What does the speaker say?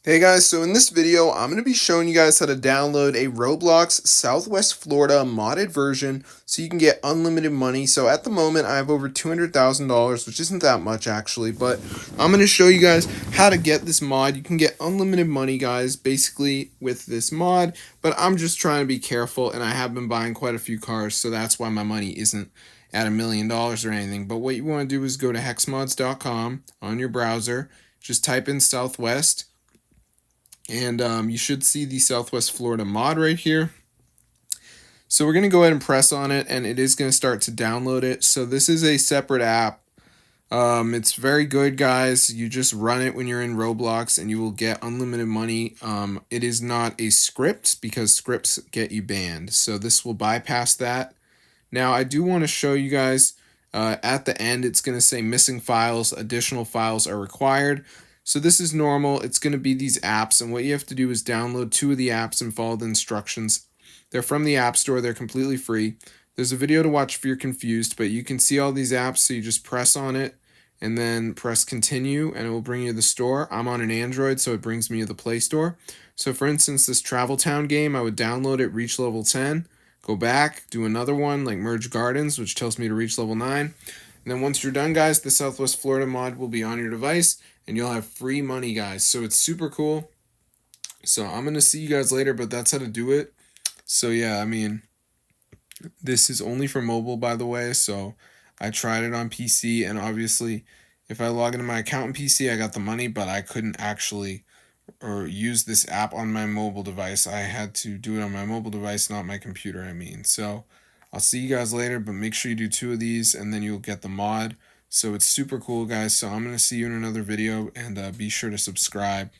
Hey guys, so in this video, I'm going to be showing you guys how to download a Roblox Southwest Florida modded version so you can get unlimited money. So at the moment, I have over $200,000, which isn't that much actually, but I'm going to show you guys how to get this mod. You can get unlimited money, guys, basically with this mod, but I'm just trying to be careful, and I have been buying quite a few cars, so that's why my money isn't at $1,000,000 or anything. But what you want to do is go to hexmods.com on your browser, just type in Southwest, and you should see the Southwest Florida mod right here. So we're going to go ahead and press on it, and it is going to start to download it. So this is a separate app. It's very good, guys. You just run it when you're in Roblox and you will get unlimited money. It is not a script because scripts get you banned, so this will bypass that. Now I do want to show you guys at the end, it's going to say missing files, additional files are required. So this is normal. It's going to be these apps, and what you have to do is download 2 of the apps and follow the instructions. They're from the App Store. They're completely free. There's a video to watch if you're confused, but you can see all these apps, so you just press on it and then press continue, and it will bring you to the store. I'm on an Android, so it brings me to the Play Store. So for instance, this Travel Town game, I would download it, reach level 10, go back, do another one like Merge Gardens, which tells me to reach level 9. And then once you're done, guys, the Southwest Florida mod will be on your device, and you'll have free money, guys. So it's super cool. So I'm going to see you guys later, but that's how to do it. So yeah, I mean, this is only for mobile, by the way. So I tried it on PC, and obviously, if I log into my account on PC, I got the money, but I couldn't actually or use this app on my mobile device. I had to do it on my mobile device, not my computer, I mean. So I'll see you guys later, but make sure you do 2 of these and then you'll get the mod. So it's super cool, guys. So I'm going to see you in another video, and be sure to subscribe.